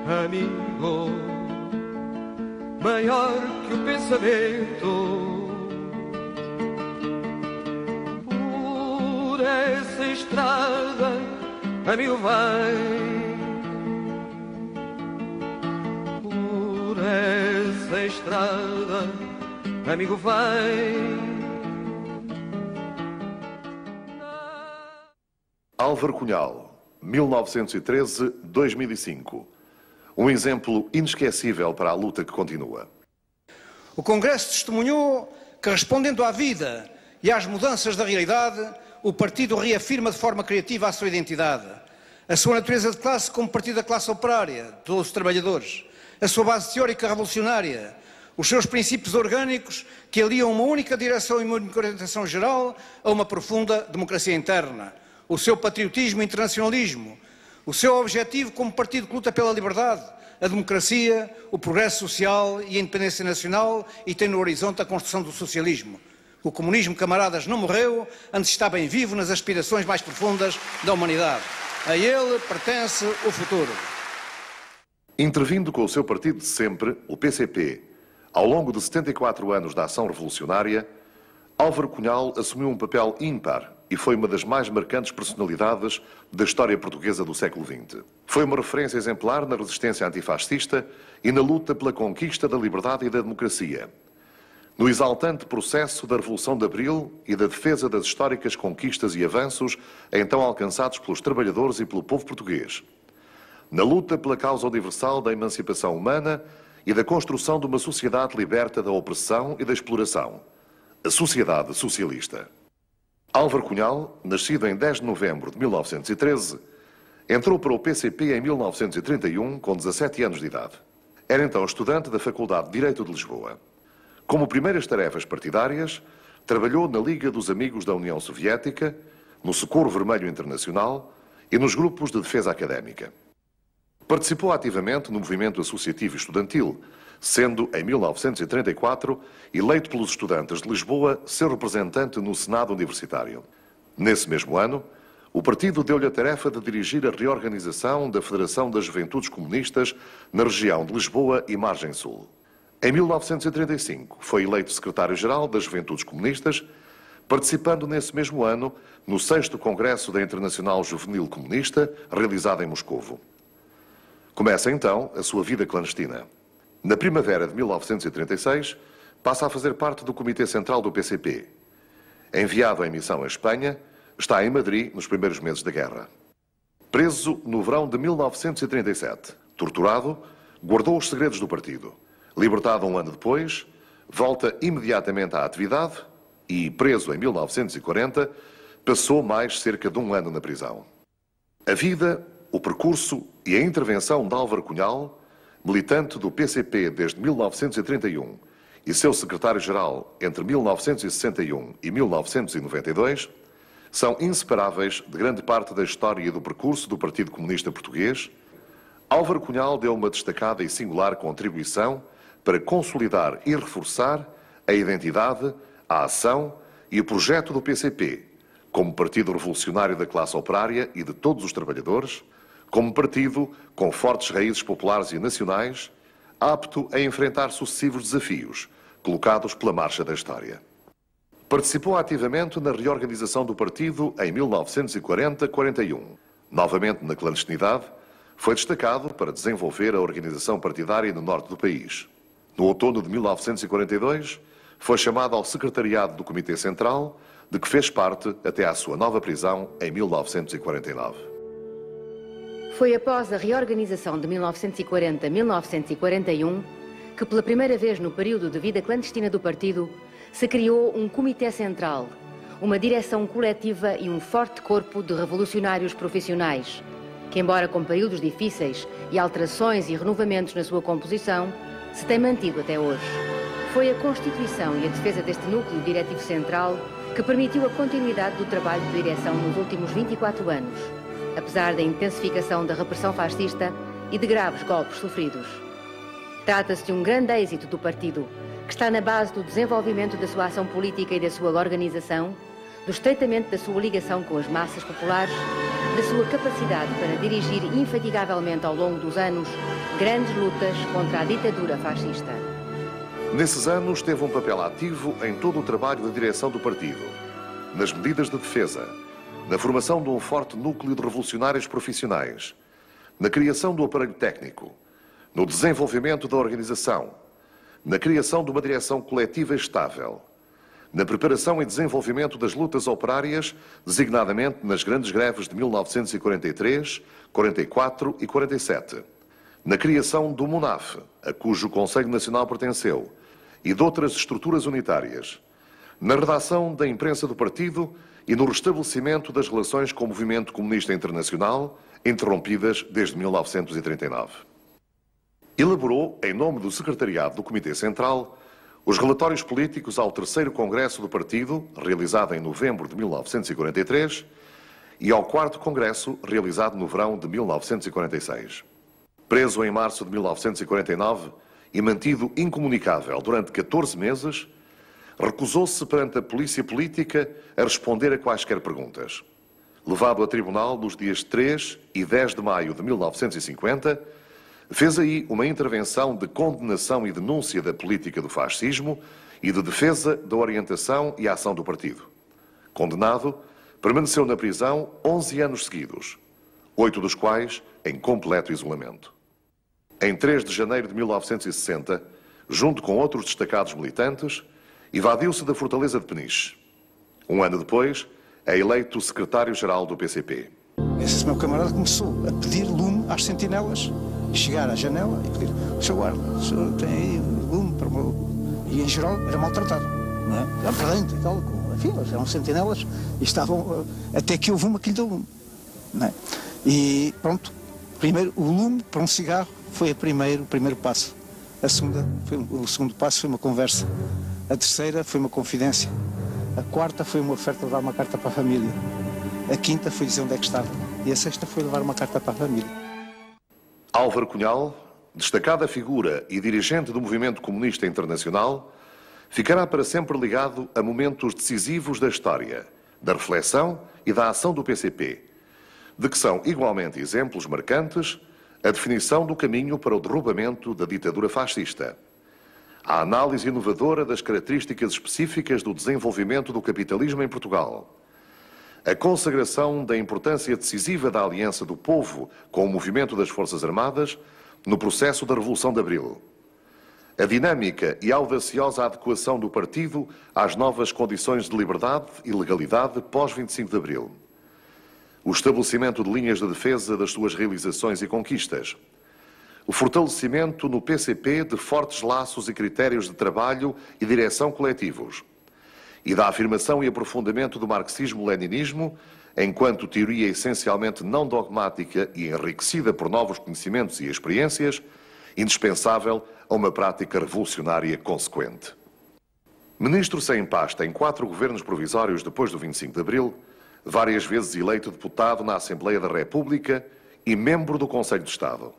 amigo, maior que o pensamento. Por essa estrada, amigo, vai. Por essa estrada, amigo, vai. Álvaro Cunhal, 1913-2005. Um exemplo inesquecível para a luta que continua. O Congresso testemunhou que, respondendo à vida e às mudanças da realidade, o partido reafirma de forma criativa a sua identidade, a sua natureza de classe como partido da classe operária, de todos os trabalhadores, a sua base teórica revolucionária, os seus princípios orgânicos que aliam uma única direção e uma única orientação geral a uma profunda democracia interna, o seu patriotismo e internacionalismo, o seu objetivo como partido que luta pela liberdade, a democracia, o progresso social e a independência nacional e tem no horizonte a construção do socialismo. O comunismo, camaradas, não morreu, antes está bem vivo nas aspirações mais profundas da humanidade. A ele pertence o futuro. Intervindo com o seu partido de sempre, o PCP, ao longo de 74 anos da ação revolucionária, Álvaro Cunhal assumiu um papel ímpar e foi uma das mais marcantes personalidades da história portuguesa do século XX. Foi uma referência exemplar na resistência antifascista e na luta pela conquista da liberdade e da democracia, no exaltante processo da Revolução de Abril e da defesa das históricas conquistas e avanços então alcançados pelos trabalhadores e pelo povo português, na luta pela causa universal da emancipação humana e da construção de uma sociedade liberta da opressão e da exploração, a sociedade socialista. Álvaro Cunhal, nascido em 10 de novembro de 1913, entrou para o PCP em 1931 com 17 anos de idade. Era então estudante da Faculdade de Direito de Lisboa. Como primeiras tarefas partidárias, trabalhou na Liga dos Amigos da União Soviética, no Socorro Vermelho Internacional e nos grupos de defesa académica. Participou ativamente no movimento associativo estudantil, sendo, em 1934, eleito pelos estudantes de Lisboa seu representante no Senado Universitário. Nesse mesmo ano, o partido deu-lhe a tarefa de dirigir a reorganização da Federação das Juventudes Comunistas na região de Lisboa e Margem Sul. Em 1935, foi eleito secretário-geral das Juventudes Comunistas, participando nesse mesmo ano no 6º Congresso da Internacional Juvenil Comunista, realizado em Moscovo. Começa então a sua vida clandestina. Na primavera de 1936, passa a fazer parte do Comitê Central do PCP. Enviado em missão à Espanha, está em Madrid nos primeiros meses da guerra. Preso no verão de 1937, torturado, guardou os segredos do partido. Libertado um ano depois, volta imediatamente à atividade e, preso em 1940, passou mais cerca de um ano na prisão. A vida, o percurso e a intervenção de Álvaro Cunhal, militante do PCP desde 1931 e seu secretário-geral entre 1961 e 1992, são inseparáveis de grande parte da história e do percurso do Partido Comunista Português. Álvaro Cunhal deu uma destacada e singular contribuição para consolidar e reforçar a identidade, a ação e o projeto do PCP, como partido revolucionário da classe operária e de todos os trabalhadores, como partido com fortes raízes populares e nacionais, apto a enfrentar sucessivos desafios colocados pela marcha da história. Participou ativamente na reorganização do partido em 1940-41. Novamente na clandestinidade, foi destacado para desenvolver a organização partidária no norte do país. No outono de 1942, foi chamado ao secretariado do Comitê Central, de que fez parte até à sua nova prisão em 1949. Foi após a reorganização de 1940-1941 que, pela primeira vez no período de vida clandestina do partido, se criou um Comitê Central, uma direção coletiva e um forte corpo de revolucionários profissionais, que, embora com períodos difíceis e alterações e renovamentos na sua composição, se tem mantido até hoje. Foi a constituição e a defesa deste núcleo diretivo central que permitiu a continuidade do trabalho de direção nos últimos 24 anos, apesar da intensificação da repressão fascista e de graves golpes sofridos. Trata-se de um grande êxito do partido, que está na base do desenvolvimento da sua ação política e da sua organização, do estreitamento da sua ligação com as massas populares, da sua capacidade para dirigir infatigavelmente ao longo dos anos grandes lutas contra a ditadura fascista. Nesses anos teve um papel ativo em todo o trabalho da direção do partido, nas medidas de defesa, na formação de um forte núcleo de revolucionários profissionais, na criação do aparelho técnico, no desenvolvimento da organização, na criação de uma direção coletiva estável, na preparação e desenvolvimento das lutas operárias, designadamente nas grandes greves de 1943, 44 e 47, na criação do MUNAF, a cujo Conselho Nacional pertenceu, e de outras estruturas unitárias, na redação da imprensa do partido e no restabelecimento das relações com o Movimento Comunista Internacional, interrompidas desde 1939. Elaborou, em nome do Secretariado do Comitê Central, os relatórios políticos ao terceiro Congresso do Partido, realizado em novembro de 1943, e ao quarto Congresso, realizado no verão de 1946. Preso em março de 1949 e mantido incomunicável durante 14 meses, recusou-se perante a polícia política a responder a quaisquer perguntas. Levado a tribunal nos dias 3 e 10 de maio de 1950, fez aí uma intervenção de condenação e denúncia da política do fascismo e de defesa da orientação e ação do partido. Condenado, permaneceu na prisão 11 anos seguidos, 8 dos quais em completo isolamento. Em 3 de janeiro de 1960, junto com outros destacados militantes, evadiu-se da fortaleza de Peniche. Um ano depois, é eleito secretário-geral do PCP. Esse meu camarada começou a pedir lume às sentinelas, chegar à janela e pedir: o senhor guarda, o senhor tem aí lume para o meu... E em geral era maltratado, não é? Era para dentro e tal, enfim, eles eram sentinelas e estavam, até que houve uma que lhe deu lume, não é? E pronto, primeiro o lume para um cigarro foi o primeiro passo. O segundo passo foi uma conversa. A terceira foi uma confidência. A quarta foi uma oferta de levar uma carta para a família. A quinta foi dizer onde é que estava. E a sexta foi levar uma carta para a família. Álvaro Cunhal, destacada figura e dirigente do Movimento Comunista Internacional, ficará para sempre ligado a momentos decisivos da história, da reflexão e da ação do PCP, de que são igualmente exemplos marcantes a definição do caminho para o derrubamento da ditadura fascista, a análise inovadora das características específicas do desenvolvimento do capitalismo em Portugal, a consagração da importância decisiva da aliança do povo com o movimento das Forças Armadas no processo da Revolução de Abril, a dinâmica e audaciosa adequação do partido às novas condições de liberdade e legalidade pós-25 de Abril, o estabelecimento de linhas de defesa das suas realizações e conquistas, o fortalecimento no PCP de fortes laços e critérios de trabalho e direção coletivos, e da afirmação e aprofundamento do marxismo-leninismo enquanto teoria essencialmente não dogmática e enriquecida por novos conhecimentos e experiências, indispensável a uma prática revolucionária consequente. Ministro sem pasta em 4 governos provisórios depois do 25 de Abril, várias vezes eleito deputado na Assembleia da República e membro do Conselho de Estado.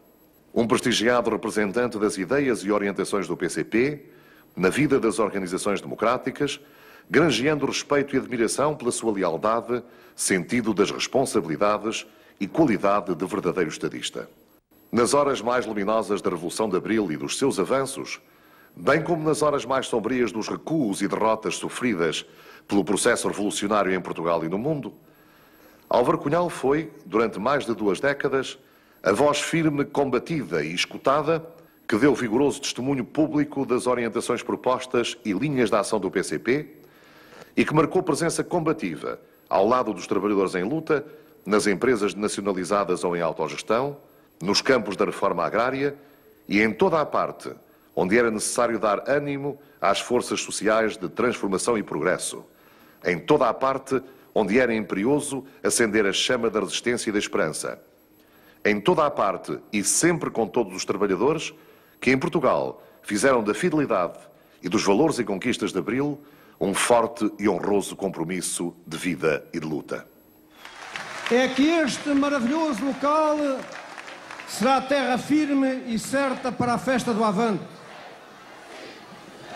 Um prestigiado representante das ideias e orientações do PCP, na vida das organizações democráticas, granjeando respeito e admiração pela sua lealdade, sentido das responsabilidades e qualidade de verdadeiro estadista. Nas horas mais luminosas da Revolução de Abril e dos seus avanços, bem como nas horas mais sombrias dos recuos e derrotas sofridas pelo processo revolucionário em Portugal e no mundo, Álvaro Cunhal foi, durante mais de 2 décadas, a voz firme, combatida e escutada que deu vigoroso testemunho público das orientações propostas e linhas de ação do PCP e que marcou presença combativa ao lado dos trabalhadores em luta, nas empresas nacionalizadas ou em autogestão, nos campos da reforma agrária e em toda a parte onde era necessário dar ânimo às forças sociais de transformação e progresso, em toda a parte onde era imperioso acender a chama da resistência e da esperança, em toda a parte e sempre com todos os trabalhadores que em Portugal fizeram da fidelidade e dos valores e conquistas de Abril um forte e honroso compromisso de vida e de luta. É que este maravilhoso local será terra firme e certa para a festa do Avante.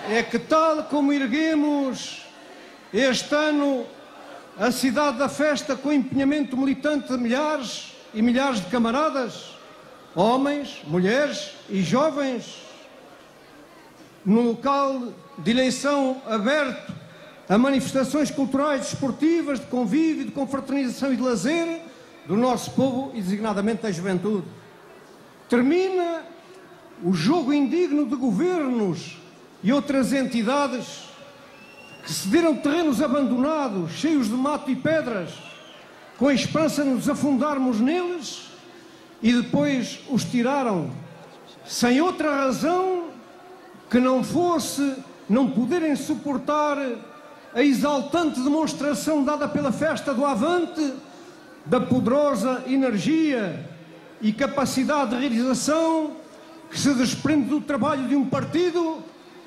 É que tal como erguemos este ano a cidade da festa com o empenhamento militante de milhares e milhares de camaradas, homens, mulheres e jovens, num local de eleição aberto a manifestações culturais, desportivas, de convívio, de confraternização e de lazer do nosso povo e designadamente da juventude. Termina o jogo indigno de governos e outras entidades que cederam terrenos abandonados, cheios de mato e pedras, com a esperança de nos afundarmos neles, e depois os tiraram, sem outra razão que não fosse não poderem suportar a exaltante demonstração dada pela festa do Avante, da poderosa energia e capacidade de realização que se desprende do trabalho de um partido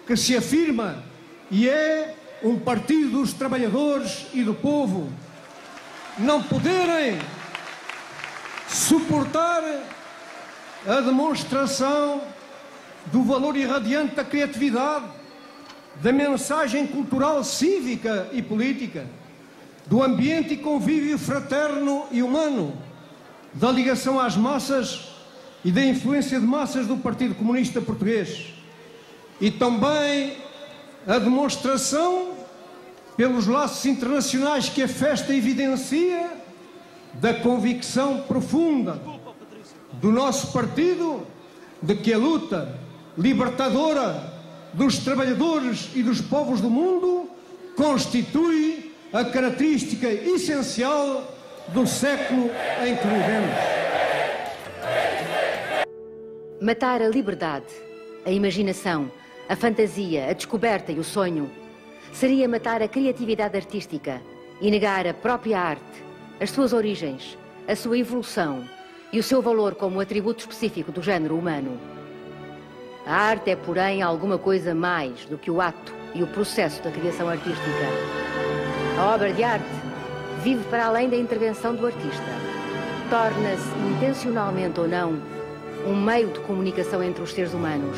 que se afirma e é um partido dos trabalhadores e do povo. Não poderem suportar a demonstração do valor irradiante da criatividade, da mensagem cultural, cívica e política, do ambiente e convívio fraterno e humano, da ligação às massas e da influência de massas do Partido Comunista Português. E também a demonstração, pelos laços internacionais que a festa evidencia, da convicção profunda do nosso partido de que a luta libertadora dos trabalhadores e dos povos do mundo constitui a característica essencial do século em que vivemos. Matar a liberdade, a imaginação, a fantasia, a descoberta e o sonho seria matar a criatividade artística e negar a própria arte, as suas origens, a sua evolução e o seu valor como atributo específico do género humano. A arte é, porém, alguma coisa mais do que o ato e o processo da criação artística. A obra de arte vive para além da intervenção do artista. Torna-se, intencionalmente ou não, um meio de comunicação entre os seres humanos,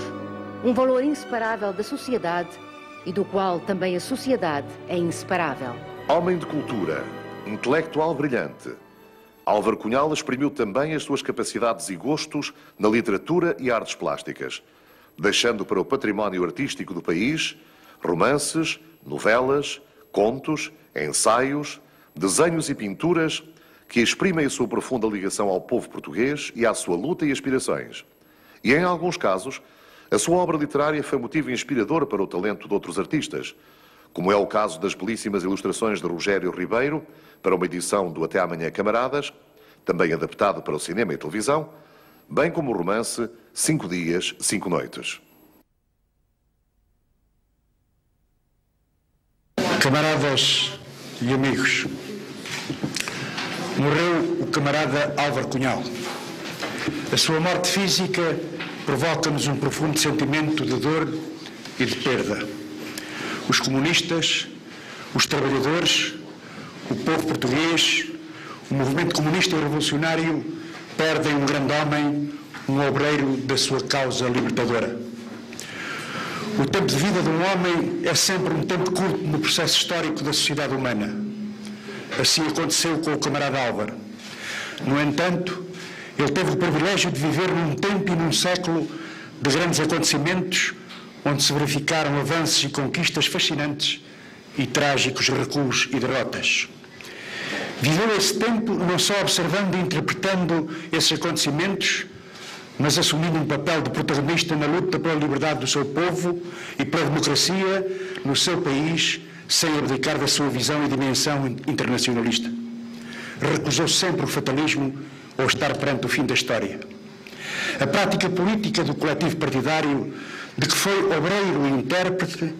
um valor inseparável da sociedade e do qual também a sociedade é inseparável. Homem de cultura, intelectual brilhante, Álvaro Cunhal exprimiu também as suas capacidades e gostos na literatura e artes plásticas, deixando para o património artístico do país romances, novelas, contos, ensaios, desenhos e pinturas que exprimem a sua profunda ligação ao povo português e à sua luta e aspirações. E, em alguns casos, a sua obra literária foi motivo inspirador para o talento de outros artistas, como é o caso das belíssimas ilustrações de Rogério Ribeiro para uma edição do Até Amanhã, Camaradas, também adaptado para o cinema e televisão, bem como o romance 5 Dias, 5 Noites. Camaradas e amigos, morreu o camarada Álvaro Cunhal. A sua morte física provoca-nos um profundo sentimento de dor e de perda. Os comunistas, os trabalhadores, o povo português, o movimento comunista e revolucionário perdem um grande homem, um obreiro da sua causa libertadora. O tempo de vida de um homem é sempre um tempo curto no processo histórico da sociedade humana. Assim aconteceu com o camarada Álvaro. No entanto, ele teve o privilégio de viver num tempo e num século de grandes acontecimentos, onde se verificaram avanços e conquistas fascinantes e trágicos recuos e derrotas. Viveu esse tempo não só observando e interpretando esses acontecimentos, mas assumindo um papel de protagonista na luta pela liberdade do seu povo e pela democracia no seu país, sem abdicar da sua visão e dimensão internacionalista. Recusou sempre o fatalismo ou estar perante o fim da história. A prática política do coletivo partidário, de que foi obreiro e intérprete,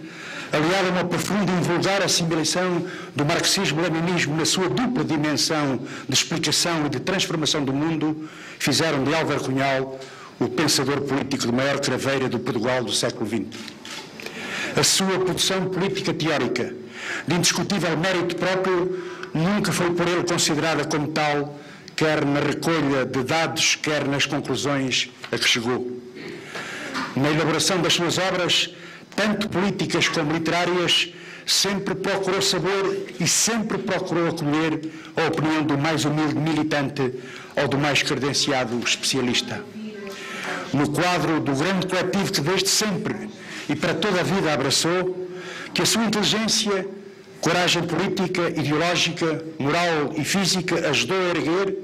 aliada a uma profunda e invulgar assimilação do marxismo-leninismo na sua dupla dimensão de explicação e de transformação do mundo, fizeram de Álvaro Cunhal o pensador político de maior craveira do Portugal do século XX. A sua produção política teórica, de indiscutível mérito próprio, nunca foi por ele considerada como tal, quer na recolha de dados, quer nas conclusões a que chegou. Na elaboração das suas obras, tanto políticas como literárias, sempre procurou saber e sempre procurou acolher a opinião do mais humilde militante ou do mais credenciado especialista. No quadro do grande coletivo que desde sempre e para toda a vida abraçou, que a sua inteligência, coragem política, ideológica, moral e física ajudou a erguer,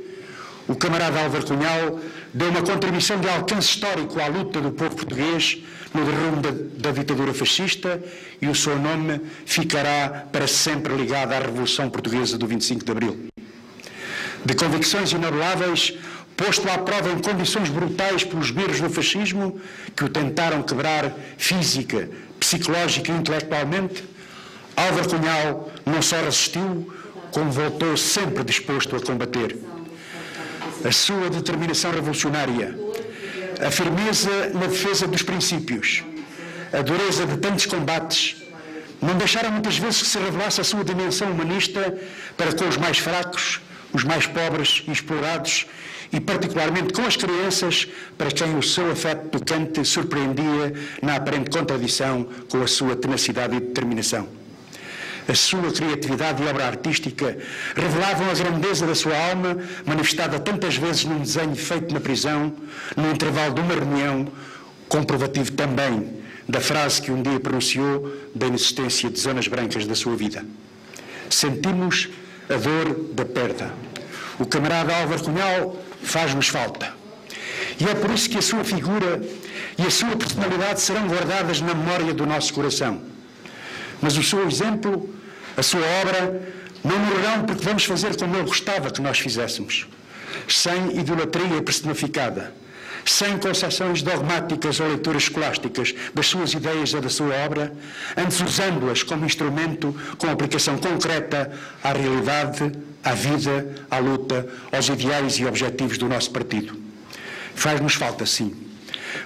o camarada Álvaro Cunhal deu uma contribuição de alcance histórico à luta do povo português no derrume da ditadura fascista, e o seu nome ficará para sempre ligado à Revolução Portuguesa do 25 de Abril. De convicções inabeláveis, posto à prova em condições brutais pelos birros do fascismo, que o tentaram quebrar física, psicológica e intelectualmente, Álvaro Cunhal não só resistiu, como voltou sempre disposto a combater. A sua determinação revolucionária, a firmeza na defesa dos princípios, a dureza de tantos combates, não deixaram muitas vezes que se revelasse a sua dimensão humanista para com os mais fracos, os mais pobres e explorados, e particularmente com as crianças, para quem o seu afeto tocante surpreendia na aparente contradição com a sua tenacidade e determinação. A sua criatividade e obra artística revelavam a grandeza da sua alma, manifestada tantas vezes num desenho feito na prisão, no intervalo de uma reunião, comprovativo também da frase que um dia pronunciou da inexistência de zonas brancas da sua vida. Sentimos a dor da perda. O camarada Álvaro Cunhal faz-nos falta. E é por isso que a sua figura e a sua personalidade serão guardadas na memória do nosso coração. Mas o seu exemplo, a sua obra, não morrerão porque vamos fazer como ele gostava que nós fizéssemos, sem idolatria personificada, sem concepções dogmáticas ou leituras escolásticas das suas ideias ou da sua obra, antes usando-as como instrumento com aplicação concreta à realidade, à vida, à luta, aos ideais e objetivos do nosso partido. Faz-nos falta, sim.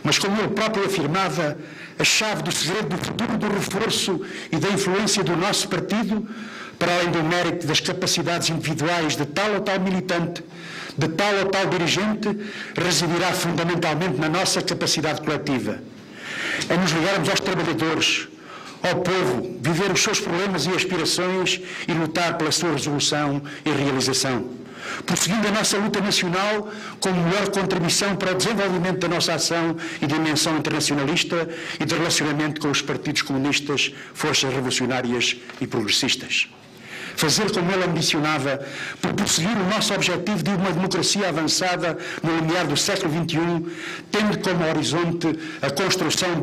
Mas como ele próprio afirmava, a chave do segredo do futuro do reforço e da influência do nosso partido, para além do mérito das capacidades individuais de tal ou tal militante, de tal ou tal dirigente, residirá fundamentalmente na nossa capacidade coletiva. É nos ligarmos aos trabalhadores, ao povo, viver os seus problemas e aspirações e lutar pela sua resolução e realização, prosseguindo a nossa luta nacional como melhor contribuição para o desenvolvimento da nossa ação e dimensão internacionalista e de relacionamento com os partidos comunistas, forças revolucionárias e progressistas. Fazer como ele ambicionava, por prosseguir o nosso objetivo de uma democracia avançada no limiar do século XXI, tendo como horizonte a construção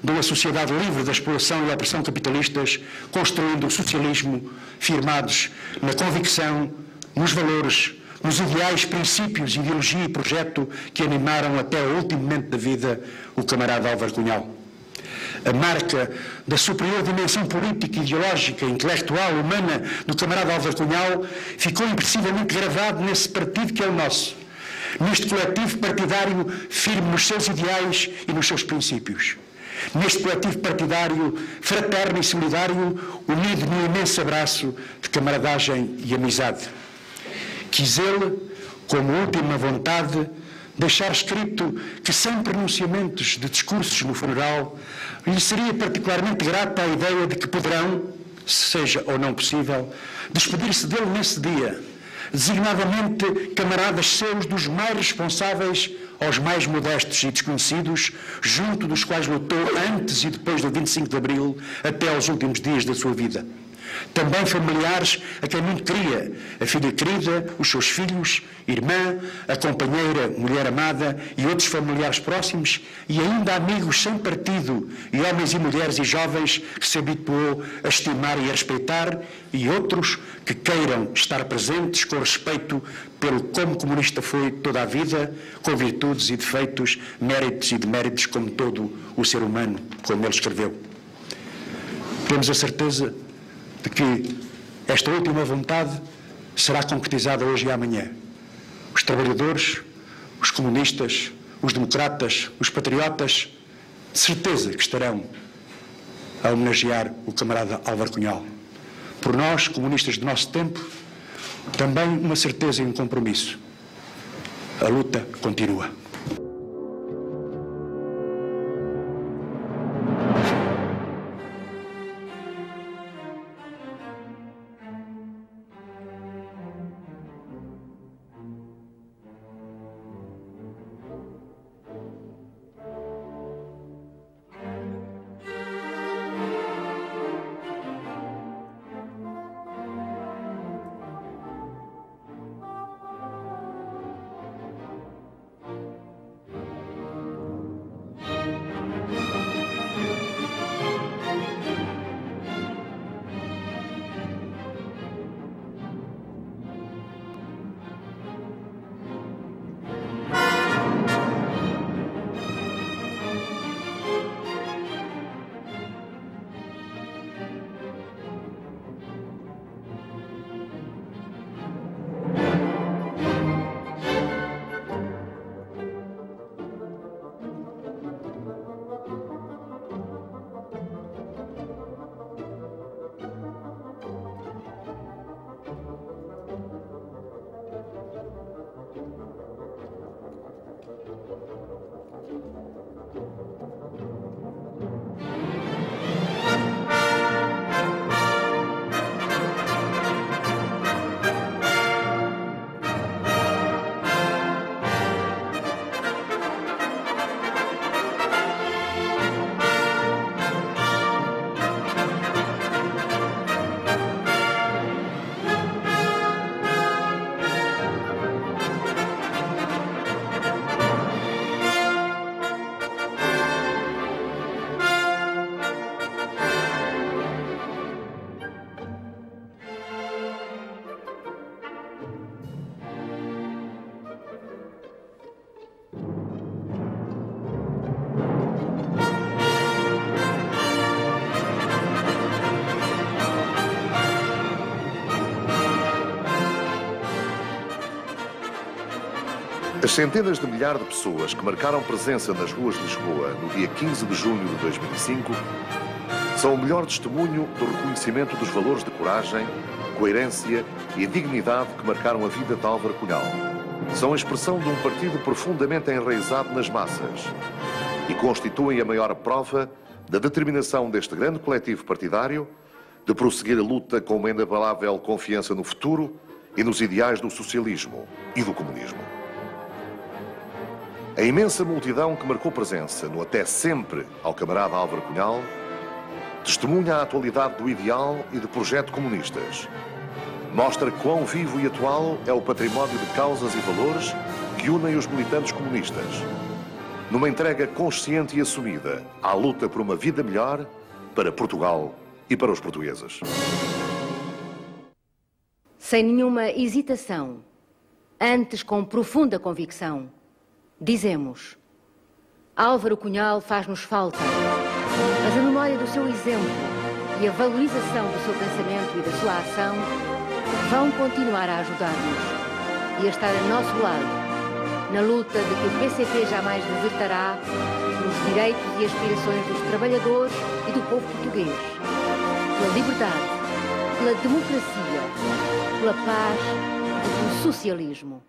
de uma sociedade livre da exploração e opressão capitalistas, construindo o socialismo firmados na convicção, nos valores, nos ideais, princípios, ideologia e projeto que animaram até o último momento da vida o camarada Álvaro Cunhal. A marca da superior dimensão política, ideológica, intelectual, humana do camarada Álvaro Cunhal ficou impressivamente gravado nesse partido que é o nosso, neste coletivo partidário firme nos seus ideais e nos seus princípios, neste coletivo partidário fraterno e solidário, unido num imenso abraço de camaradagem e amizade. Quis ele, como última vontade, deixar escrito que, sem pronunciamentos de discursos no funeral, lhe seria particularmente grata a ideia de que poderão, seja ou não possível, despedir-se dele nesse dia, designadamente camaradas seus dos mais responsáveis aos mais modestos e desconhecidos, junto dos quais lutou antes e depois do 25 de Abril, até aos últimos dias da sua vida. Também familiares a quem muito queria, a filha querida, os seus filhos, irmã, a companheira, mulher amada e outros familiares próximos, e ainda amigos sem partido, e homens e mulheres e jovens que se habituou a estimar e a respeitar, e outros que queiram estar presentes com respeito pelo como comunista foi toda a vida, com virtudes e defeitos, méritos e deméritos como todo o ser humano, como ele escreveu. Temos a certeza de que esta última vontade será concretizada hoje e amanhã. Os trabalhadores, os comunistas, os democratas, os patriotas, de certeza que estarão a homenagear o camarada Álvaro Cunhal. Por nós, comunistas do nosso tempo, também uma certeza e um compromisso. A luta continua. As centenas de milhares de pessoas que marcaram presença nas ruas de Lisboa no dia 15 de junho de 2005 são o melhor testemunho do reconhecimento dos valores de coragem, coerência e dignidade que marcaram a vida de Álvaro Cunhal. São a expressão de um partido profundamente enraizado nas massas e constituem a maior prova da determinação deste grande coletivo partidário de prosseguir a luta com uma inabalável confiança no futuro e nos ideais do socialismo e do comunismo. A imensa multidão que marcou presença no até sempre ao camarada Álvaro Cunhal testemunha a atualidade do ideal e do projeto comunistas. Mostra quão vivo e atual é o património de causas e valores que unem os militantes comunistas, numa entrega consciente e assumida à luta por uma vida melhor para Portugal e para os portugueses. Sem nenhuma hesitação, antes com profunda convicção, dizemos: Álvaro Cunhal faz-nos falta, mas a memória do seu exemplo e a valorização do seu pensamento e da sua ação vão continuar a ajudar-nos e a estar a nosso lado na luta de que o PCP jamais desertará pelos direitos e aspirações dos trabalhadores e do povo português, pela liberdade, pela democracia, pela paz e pelo socialismo.